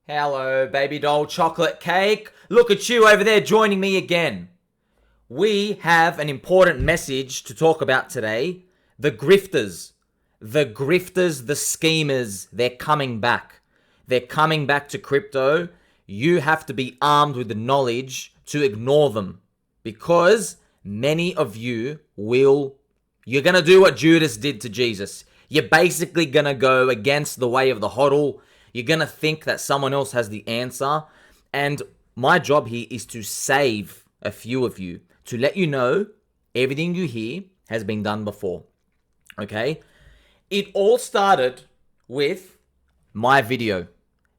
Hello, baby doll chocolate cake. Look at you over there joining me again. We have an important message to talk about today. The grifters. The grifters, the schemers, they're coming back. They're coming back to crypto. You have to be armed with the knowledge to ignore them. Because many of you you're going to do what Judas did to Jesus. You're basically going to go against the way of the hodl. You're going to think that someone else has the answer. And my job here is to save a few of you. To let you know everything you hear has been done before. Okay? It all started with my video.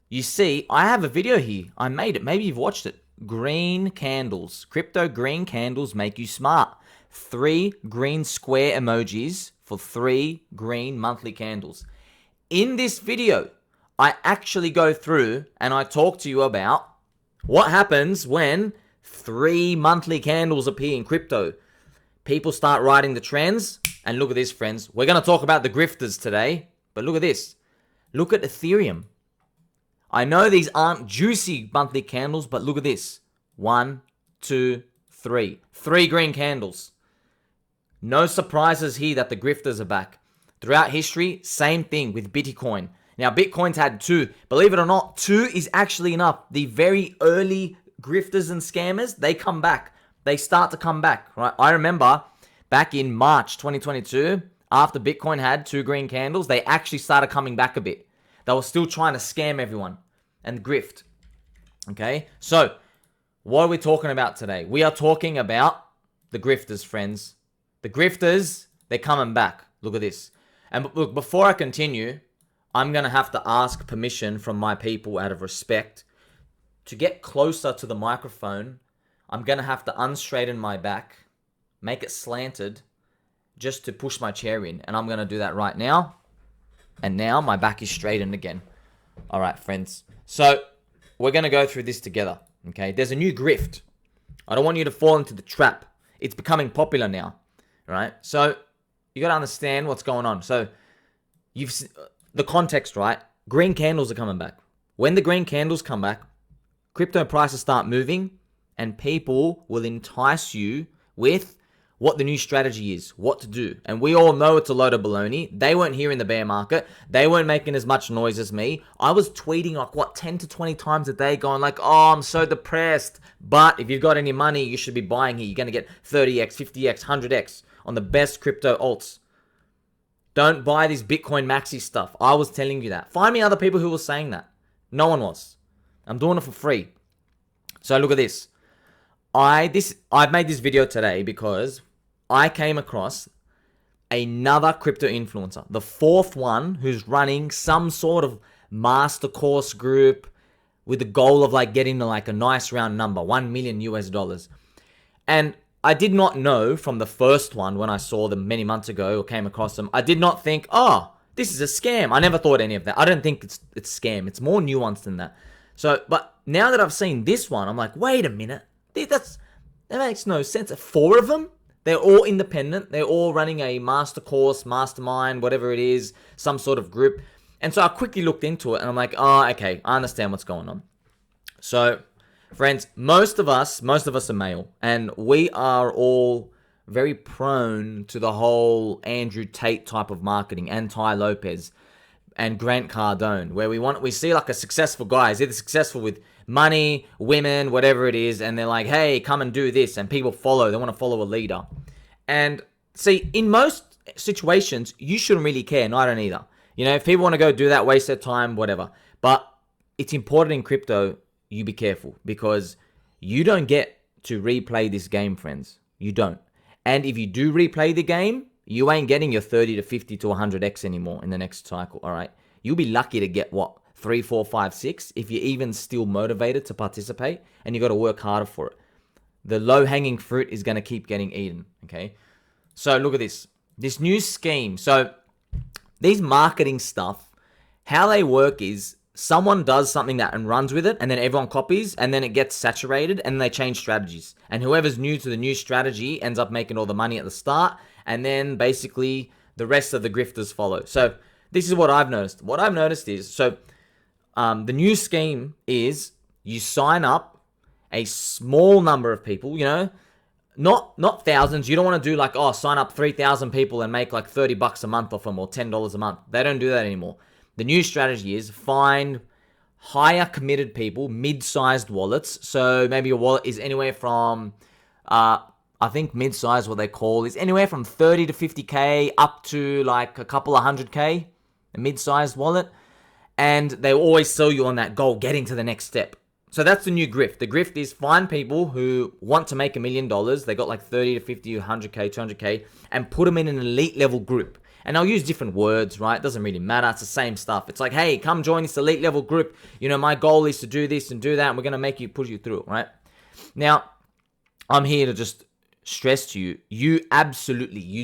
You see, I have a video here. I made it. Maybe you've watched it. Green candles. Crypto green candles make you smart. 3 green square emojis for 3 green monthly candles. In this video, I actually go through and I talk to you about what happens when 3 monthly candles appear in crypto. People start writing the trends. And look at this, friends. We're going to talk about the grifters today. But look at this. Look at Ethereum. I know these aren't juicy monthly candles, but look at this. 1, 2, 3. 3 green candles. No surprises here that the grifters are back. Throughout history, same thing with Bitcoin. Now, Bitcoin's had 2. Believe it or not, 2 is actually enough. The very early grifters and scammers, they come back. They start to come back, right? I remember back in March 2022, after Bitcoin had 2 green candles, they actually started coming back a bit. They were still trying to scam everyone and grift. Okay, so what are we talking about today? We are talking about the grifters, friends. The grifters, they're coming back. Look at this. And look, before I continue, I'm going to have to ask permission from my people out of respect. To get closer to the microphone, I'm going to have to unstraighten my back, make it slanted, just to push my chair in. And I'm going to do that right now. And now my back is straightened again. All right, friends. So we're going to go through this together. Okay, there's a new grift. I don't want you to fall into the trap. It's becoming popular now. Right? So you got to understand what's going on. So the context, right? Green candles are coming back. When the green candles come back, crypto prices start moving and people will entice you with what the new strategy is, what to do. And we all know it's a load of baloney. They weren't here in the bear market. They weren't making as much noise as me. I was tweeting 10 to 20 times a day going like, oh, I'm so depressed. But if you've got any money, you should be buying here. You're going to get 30x, 50x, 100x on the best crypto alts. Don't buy this Bitcoin maxi stuff. I was telling you that. Find me other people who were saying that. No one was. I'm doing it for free. So look at this. I've made this video today because I came across another crypto influencer, the 4th one who's running some sort of master course group with the goal of getting to a nice round number, $1 million US. And I did not know from the first one when I saw them many months ago or came across them, I did not think, oh, this is a scam. I never thought any of that. I don't think it's scam. It's more nuanced than that. So, but now that I've seen this one, I'm like, wait a minute. That makes no sense. 4 of them? They're all independent. They're all running a master course, mastermind, whatever it is, some sort of group. And so I quickly looked into it and I'm like, oh, okay, I understand what's going on. So, friends, most of us are male, and we are all very prone to the whole Andrew Tate type of marketing, and Ty Lopez and Grant Cardone, where we see a successful guy. He's either successful with money, women, whatever it is, and they're like, hey, come and do this, and people follow. They want to follow a leader. And see, in most situations, you shouldn't really care, and I don't either. If people want to go do that, waste their time, whatever. But it's important in crypto, you be careful, because you don't get to replay this game, friends. You don't. And if you do replay the game, you ain't getting your 30 to 50 to 100x anymore in the next cycle, all right? You'll be lucky to get, 3, 4, 5, 6, if you're even still motivated to participate, and you got to work harder for it. The low-hanging fruit is going to keep getting eaten, okay? So look at this. This new scheme. So these marketing stuff, how they work is someone does something and runs with it, and then everyone copies, and then it gets saturated, and they change strategies. And whoever's new to the new strategy ends up making all the money at the start, and then basically the rest of the grifters follow. So this is what I've noticed. What I've noticed is, so the new scheme is you sign up a small number of people, not thousands. You don't want to do like, sign up 3,000 people and make like $30 a month off them or $10 a month. They don't do that anymore. The new strategy is find higher committed people, mid-sized wallets. So maybe your wallet is anywhere from, I think mid-sized, what they call, is anywhere from 30 to 50K up to like a couple of 100K, a mid-sized wallet. And they always sell you on that goal, getting to the next step. So that's the new grift. The grift is find people who want to make $1 million. They got like 30 to 50, 100K, 200K, and put them in an elite level group. And I'll use different words, right? It doesn't really matter. It's the same stuff. It's like, hey, come join this elite level group. My goal is to do this and do that. And we're going to push you through, right? Now, I'm here to just stress to you, you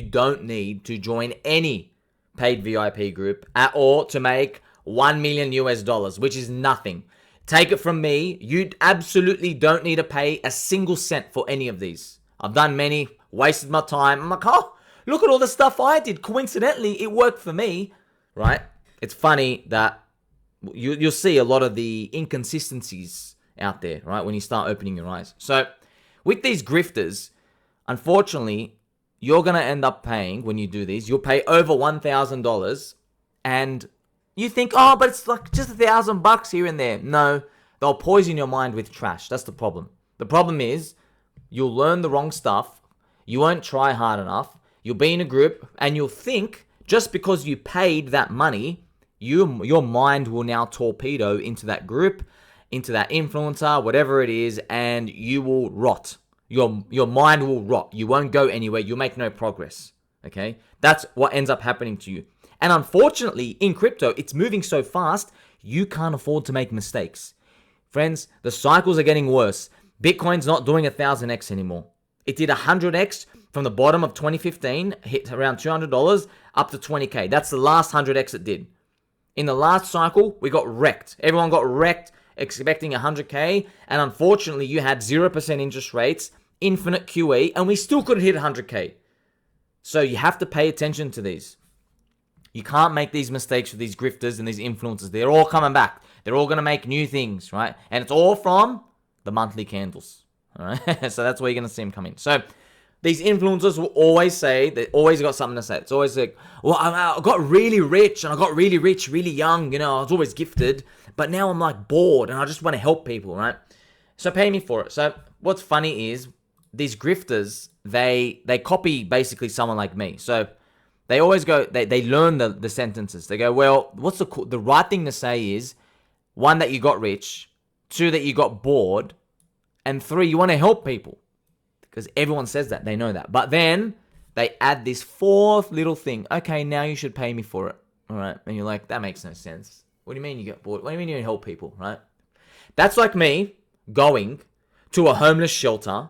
don't need to join any paid VIP group at all to make $1 million US, which is nothing. Take it from me, you absolutely don't need to pay a single cent for any of these. I've done many, wasted my time. I'm like, look at all the stuff I did. Coincidentally, it worked for me, right? It's funny that you'll see a lot of the inconsistencies out there, right? When you start opening your eyes. So with these grifters, unfortunately, you're going to end up paying, when you do these, you'll pay over $1,000 and you think, but it's like just $1,000 here and there. No, they'll poison your mind with trash. That's the problem. The problem is you'll learn the wrong stuff. You won't try hard enough. You'll be in a group and you'll think just because you paid that money, your mind will now torpedo into that group, into that influencer, whatever it is, and you will rot. Your mind will rot. You won't go anywhere. You'll make no progress. Okay? That's what ends up happening to you. And unfortunately, in crypto, it's moving so fast, you can't afford to make mistakes. Friends, the cycles are getting worse. Bitcoin's not doing 1,000x anymore. It did 100x from the bottom of 2015, hit around $200, up to 20K. That's the last 100x it did. In the last cycle, we got wrecked. Everyone got wrecked expecting 100K, and unfortunately, you had 0% interest rates, infinite QE, and we still couldn't hit 100K. So you have to pay attention to these. You can't make these mistakes with these grifters and these influencers. They're all coming back. They're all going to make new things, right? And it's all from the monthly candles, all right? So that's where you're going to see them come in. So these influencers will always say, they always got something to say. It's always like, well, I got really rich and I got really rich really young. I was always gifted, but now I'm like bored and I just want to help people, right? So pay me for it. So what's funny is these grifters, they copy basically someone like me. So they always go, they learn the sentences. They go, well, what's the right thing to say is, 1, that you got rich, 2, that you got bored, and 3, you want to help people. Because everyone says that, they know that. But then they add this 4th little thing. Okay, now you should pay me for it. All right. And you're like, that makes no sense. What do you mean you get bored? What do you mean you help people, right? That's like me going to a homeless shelter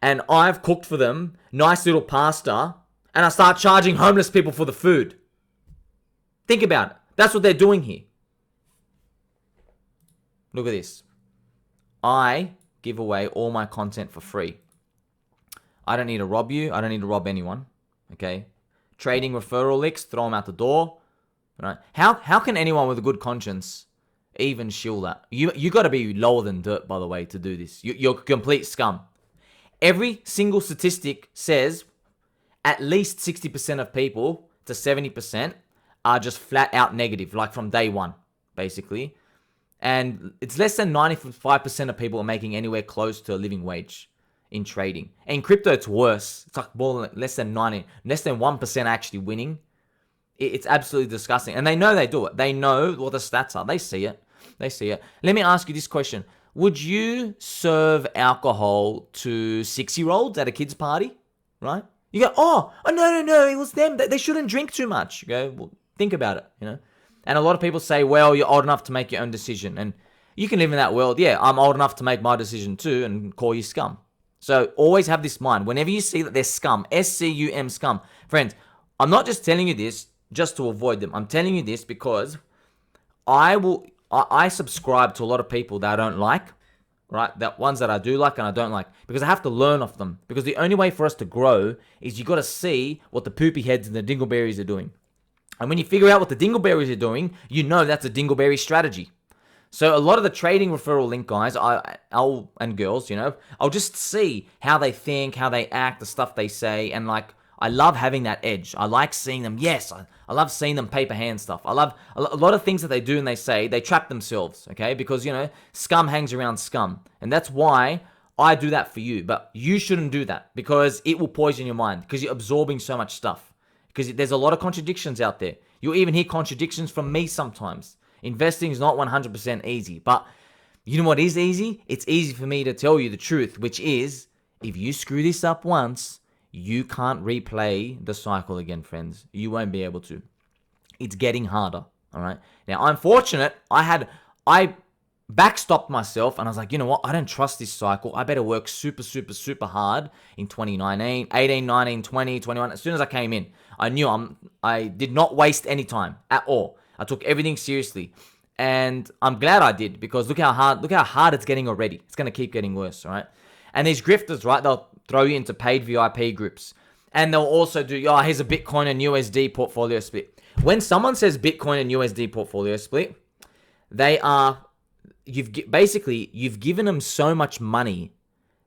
and I've cooked for them nice little pasta, and I start charging homeless people for the food. Think about it. That's what they're doing here. Look at this. I give away all my content for free. I don't need to rob you. I don't need to rob anyone. Okay? Trading referral links, throw them out the door. Right? How can anyone with a good conscience even shill that? You got to be lower than dirt, by the way, to do this. You're complete scum. Every single statistic says at least 60% of people to 70% are just flat out negative, like from day one, basically. And it's less than 95% of people are making anywhere close to a living wage in trading. And in crypto, it's worse. It's like more than less than 1% actually winning. It's absolutely disgusting. And they know they do it. They know what the stats are. They see it. Let me ask you this question. Would you serve alcohol to 6-year-olds at a kid's party? Right? You go, no, it was them. They shouldn't drink too much. You go, well, think about it, And a lot of people say, well, you're old enough to make your own decision. And you can live in that world. Yeah, I'm old enough to make my decision too and call you scum. So always have this mind. Whenever you see that they're scum, SCUM, scum. Friends, I'm not just telling you this just to avoid them. I'm telling you this because I subscribe to a lot of people that I don't like, right? That ones that I do like and I don't like, because I have to learn off them. Because the only way for us to grow is you got to see what the poopy heads and the dingleberries are doing. And when you figure out what the dingleberries are doing, you know that's a dingleberry strategy. So a lot of the trading referral link guys, and girls, I'll just see how they think, how they act, the stuff they say, and like I love having that edge. I like seeing them. Yes, I love seeing them paper hand stuff. I love a lot of things that they do and they say. They trap themselves, okay? Because scum hangs around scum, and that's why I do that for you. But you shouldn't do that because it will poison your mind because you're absorbing so much stuff. Because there's a lot of contradictions out there. You'll even hear contradictions from me sometimes. Investing is not 100% easy, but you know what is easy? It's easy for me to tell you the truth, which is if you screw this up once, you can't replay the cycle again, friends. You won't be able to. It's getting harder, all right? Now, I'm fortunate. I backstopped myself, and I was like, you know what? I don't trust this cycle. I better work super, super, super hard in 2019, 18, 19, 20, 21. As soon as I came in, I knew I did not waste any time at all. I took everything seriously, and I'm glad I did because look how hard it's getting already. It's going to keep getting worse, right? And these grifters, right? They'll throw you into paid VIP groups, and they'll also do, here's a Bitcoin and USD portfolio split. When someone says Bitcoin and USD portfolio split, you've given them so much money,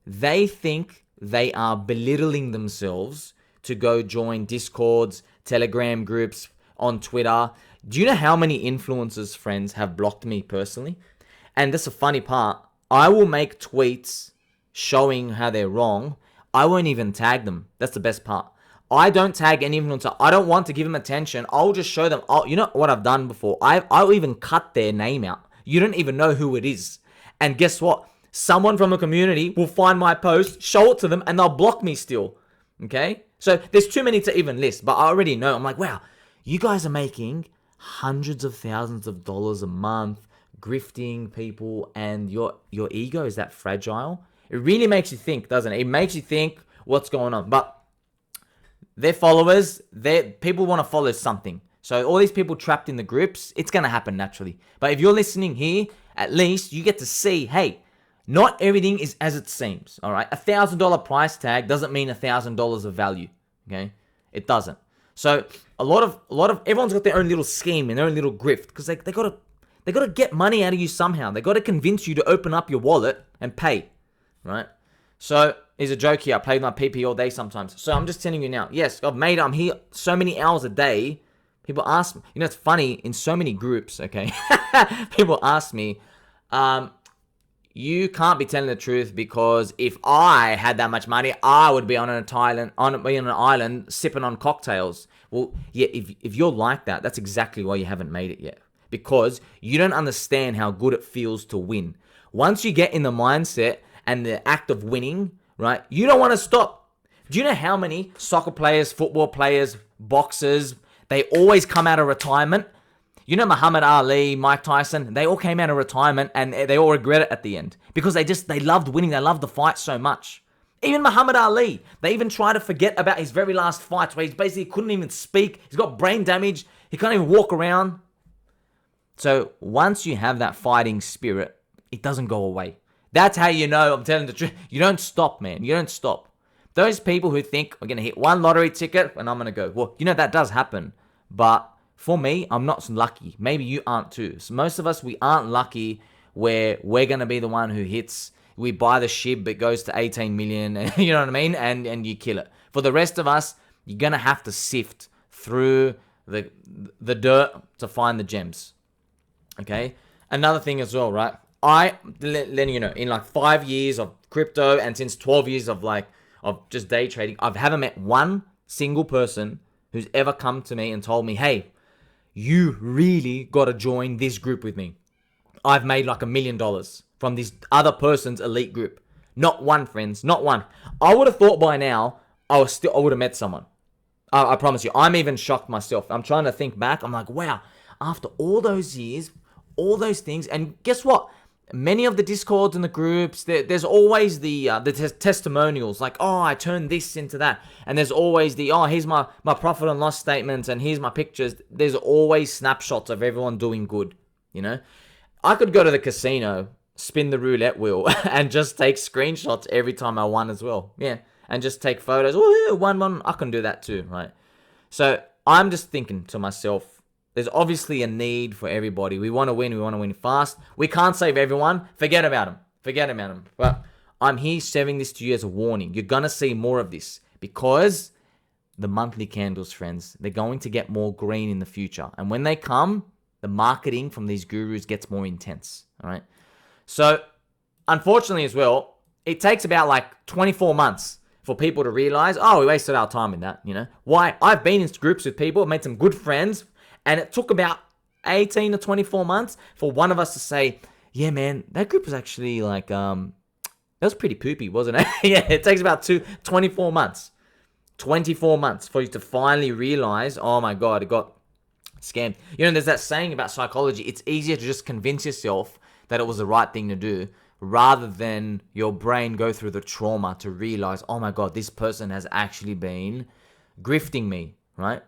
they think they are belittling themselves to go join Discords, Telegram groups, on Twitter. Do you know how many influencers, friends, have blocked me personally? And that's a funny part. I will make tweets showing how they're wrong. I won't even tag them. That's the best part. I don't tag any influencer. I don't want to give them attention. I'll just show them. You know what I've done before? I'll even cut their name out. You don't even know who it is. And guess what? Someone from a community will find my post, show it to them, and they'll block me still. Okay? So there's too many to even list, but I already know. I'm like, wow, you guys are making hundreds of thousands of dollars a month grifting people, and your ego is that fragile. It really makes you think, doesn't it? It makes you think what's going on. But their followers, people want to follow something. So all these people trapped in the groups, it's going to happen naturally. But if you're listening here, at least you get to see, hey, not everything is as it seems. All right, $1,000 price tag doesn't mean $1,000 of value. Okay, it doesn't. So a lot of everyone's got their own little scheme and their own little grift because they gotta get money out of you somehow. They gotta convince you to open up your wallet and pay, right? So there's a joke here. I play with my PP all day sometimes. So I'm just telling you now. Yes, I'm here so many hours a day. People ask me. It's funny in so many groups. Okay, people ask me, you can't be telling the truth because if I had that much money, I would be on an island sipping on cocktails. Well, yeah, if you're like that, that's exactly why you haven't made it yet. Because you don't understand how good it feels to win. Once you get in the mindset and the act of winning, right, you don't want to stop. Do you know how many soccer players, football players, boxers, they always come out of retirement? You know Muhammad Ali, Mike Tyson, they all came out of retirement and they all regret it at the end because they loved winning. They loved the fight so much. Even Muhammad Ali, they even try to forget about his very last fights where he basically couldn't even speak. He's got brain damage. He can't even walk around. So once you have that fighting spirit, it doesn't go away. That's how you know I'm telling the truth. You don't stop, man. You don't stop. Those people who think I'm going to hit one lottery ticket and I'm going to go, well, that does happen. But for me, I'm not lucky. Maybe you aren't too. So most of us, we aren't lucky where we're going to be the one who hits. We buy the shib, it goes to 18 million, you know what I mean? And you kill it. For the rest of us, you're going to have to sift through the dirt to find the gems. Okay? Another thing as well, right? Letting you know, in like 5 years of crypto and since 12 years of just day trading, I haven't met one single person who's ever come to me and told me, hey, you really got to join this group with me. I've made like $1 million from this other person's elite group. Not one, friends, not one. I would have thought by now I would have met someone. I promise you. I'm even shocked myself. I'm trying to think back. I'm like, wow, after all those years, all those things, and guess what? Many of the discords and the groups, there's always the testimonials, like, oh, I turned this into that. And there's always here's my profit and loss statements and here's my pictures. There's always snapshots of everyone doing good, I could go to the casino, spin the roulette wheel, and just take screenshots every time I won as well. Yeah, and just take photos. Oh, yeah, won. I can do that too, right? So I'm just thinking to myself, There's obviously a need for everybody. We want to win. We want to win fast. We can't save everyone. Forget about them. Forget about them. But I'm here sharing this to you as a warning. You're going to see more of this because the monthly candles, friends, they're going to get more green in the future. And when they come, the marketing from these gurus gets more intense. All right. So, unfortunately as well, it takes about like 24 months for people to realize, oh, we wasted our time in that, you know. Why? I've been in groups with people, made some good friends, and it took about 18 to 24 months for one of us to say, yeah, man, that group was actually like, that was pretty poopy, wasn't it? Yeah, it takes about 24 months. 24 months for you to finally realize, oh my God, it got scammed. You know, there's that saying about psychology, it's easier to just convince yourself that it was the right thing to do rather than your brain go through the trauma to realize, oh my God, this person has actually been grifting me, right?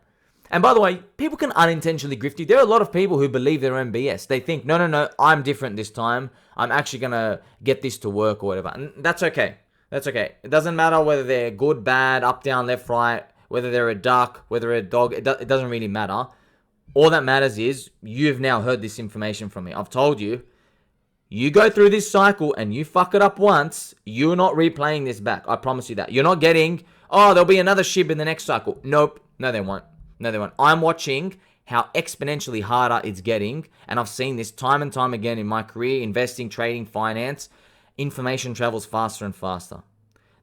And by the way, people can unintentionally grift you. There are a lot of people who believe their own BS. They think, no, I'm different this time. I'm actually going to get this to work or whatever. And that's okay. That's okay. It doesn't matter whether they're good, bad, up, down, left, right, whether they're a duck, whether they're a dog. It doesn't really matter. All that matters is you've now heard this information from me. I've told you, you go through this cycle and you fuck it up once, you're not replaying this back. I promise you that. You're not getting, oh, there'll be another shib in the next cycle. Nope. No, they won't. No, they won't. I'm watching how exponentially harder it's getting. And I've seen this time and time again in my career, investing, trading, finance. Information travels faster and faster.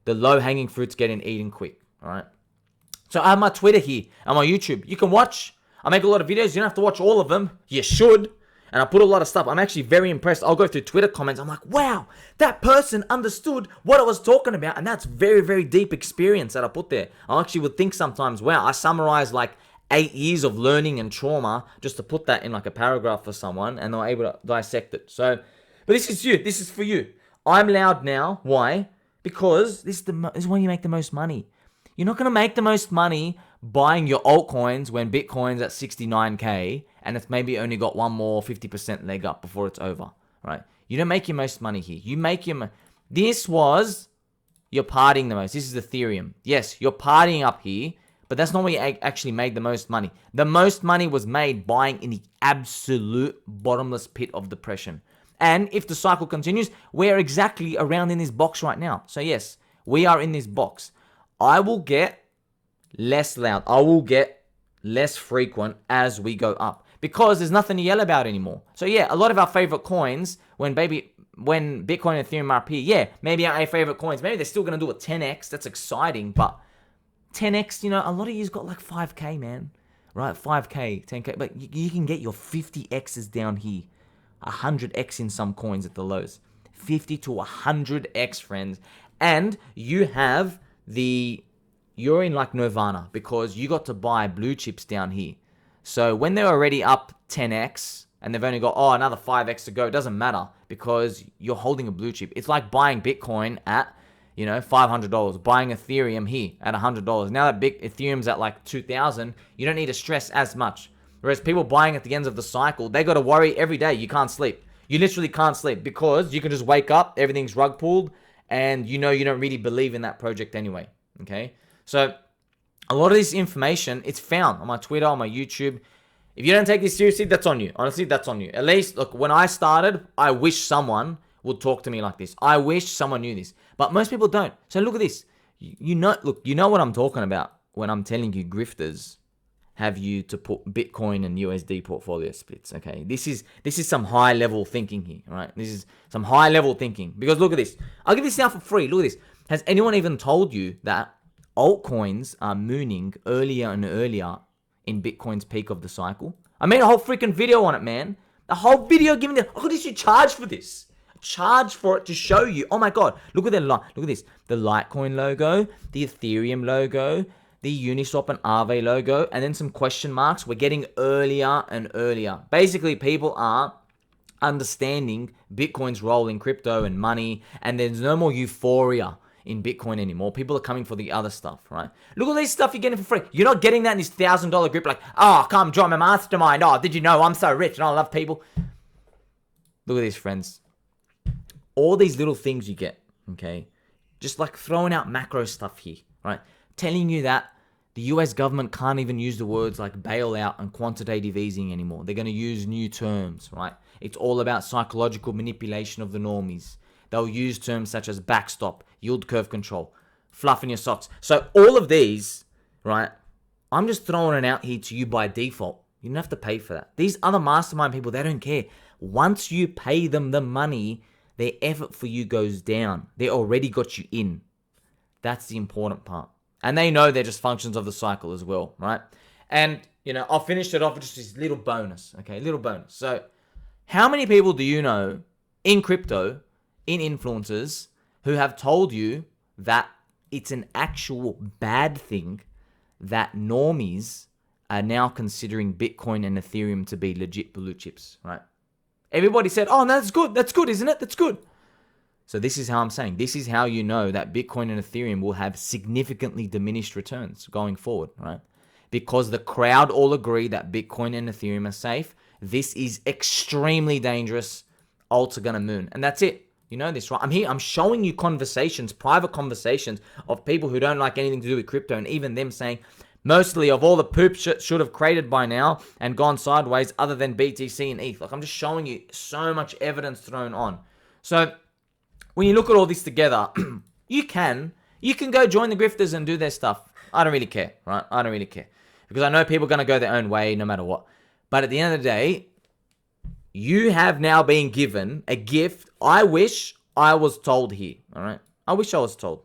The low-hanging fruit's getting eaten quick. All right. So I have my Twitter here and my YouTube. You can watch. I make a lot of videos. You don't have to watch all of them. You should. And I put a lot of stuff. I'm actually very impressed. I'll go through Twitter comments. I'm like, wow, that person understood what I was talking about. And that's very, very deep experience that I put there. I actually would think sometimes, wow, I summarized like 8 years of learning and trauma just to put that in like a paragraph for someone. And they're able to dissect it. So, but this is you. This is for you. I'm loud now. Why? Because this is when you make the most money. You're not going to make the most money buying your altcoins when Bitcoin's at 69K and it's maybe only got one more 50% leg up before it's over, right? You don't make your most money here. You make your This was, you're partying the most. This is Ethereum. Yes, you're partying up here, but that's not where you actually made the most money. The most money was made buying in the absolute bottomless pit of depression. And if the cycle continues, we're exactly around in this box right now. So yes, we are in this box. I will get less loud. I will get less frequent as we go up because there's nothing to yell about anymore. So yeah, a lot of our favorite coins, when Bitcoin and Ethereum are up here, yeah, maybe our favorite coins, maybe they're still going to do a 10x. That's exciting, but 10x, you know, a lot of you's got like 5K, man, right? 5K, 10K, but you can get your 50x's down here. 100x in some coins at the lows. 50 to 100x, friends. And you have you're in like nirvana because you got to buy blue chips down here. So when they're already up 10x and they've only got, another 5x to go, it doesn't matter because you're holding a blue chip. It's like buying Bitcoin at, $500, buying Ethereum here at $100. Now that Ethereum's at like 2,000, you don't need to stress as much. Whereas people buying at the ends of the cycle, they got to worry every day. You can't sleep. You literally can't sleep because you can just wake up, everything's rug pulled, and you don't really believe in that project anyway. Okay? So a lot of this information, it's found on my Twitter, on my YouTube. If you don't take this seriously, that's on you. Honestly, that's on you. At least, look, when I started, I wish someone would talk to me like this. I wish someone knew this. But most people don't. So look at this. You know what I'm talking about when I'm telling you grifters have you to put Bitcoin and USD portfolio splits, okay? This is some high level thinking here, right? This is some high level thinking. Because look at this. I'll give this out for free. Look at this. Has anyone even told you that altcoins are mooning earlier and earlier in Bitcoin's peak of the cycle? I made a whole freaking video on it, man. The whole video giving the, oh, did you charge for this? Charge for it to show you. Oh my God. Look at look at this. The Litecoin logo, the Ethereum logo, the Uniswap and Aave logo, and then some question marks. We're getting earlier and earlier. Basically, people are understanding Bitcoin's role in crypto and money, and there's no more euphoria in Bitcoin anymore. People are coming for the other stuff, right? Look at this stuff you're getting for free. You're not getting that in this $1,000 group like, oh, come join my mastermind. Oh, did you know I'm so rich and I love people? Look at this, friends. All these little things you get, okay? Just like throwing out macro stuff here, right? Telling you that The US government can't even use the words like bailout and quantitative easing anymore. They're going to use new terms, right? It's all about psychological manipulation of the normies. They'll use terms such as backstop, yield curve control, fluff in your socks. So all of these, right, I'm just throwing it out here to you by default. You don't have to pay for that. These other mastermind people, they don't care. Once you pay them the money, their effort for you goes down. They already got you in. That's the important part. And they know they're just functions of the cycle as well, right? And, I'll finish it off with just this little bonus, okay? Little bonus. So, how many people do you know in crypto, in influencers, who have told you that it's an actual bad thing that normies are now considering Bitcoin and Ethereum to be legit blue chips, right? Everybody said, oh, no, that's good, isn't it? That's good. So this is how I'm saying. This is how you know that Bitcoin and Ethereum will have significantly diminished returns going forward, right? Because the crowd all agree that Bitcoin and Ethereum are safe. This is extremely dangerous. Alts are going to moon. And that's it. You know this, right? I'm showing you conversations, private conversations of people who don't like anything to do with crypto, and even them saying, mostly of all the poop should have created by now and gone sideways other than BTC and ETH. Like, I'm just showing you so much evidence thrown on. So when you look at all this together, you can go join the grifters and do their stuff. I don't really care, right? I don't really care. Because I know people are going to go their own way no matter what. But at the end of the day, you have now been given a gift. I wish I was told here, all right? I wish I was told.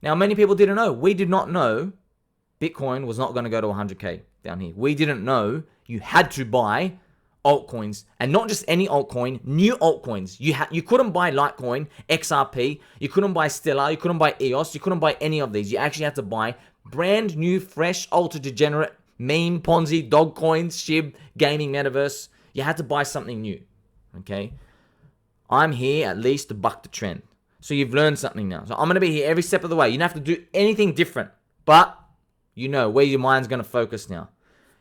Now, many people didn't know. We did not know Bitcoin was not going to go to 100K down here. We didn't know you had to buy altcoins, and not just any altcoin, new altcoins. You couldn't buy Litecoin, XRP, you couldn't buy Stellar, you couldn't buy EOS, you couldn't buy any of these. You actually had to buy brand new, fresh, ultra degenerate, meme, Ponzi, dog coins, SHIB, gaming metaverse. You had to buy something new, okay? I'm here at least to buck the trend. So you've learned something now. So I'm going to be here every step of the way. You don't have to do anything different, but you know where your mind's going to focus now.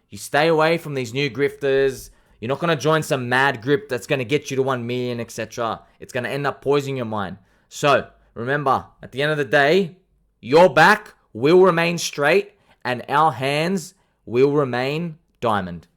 You stay away from these new grifters. You're not going to join some mad group that's going to get you to 1 million, etc. It's going to end up poisoning your mind. So remember, at the end of the day, your back will remain straight and our hands will remain diamond.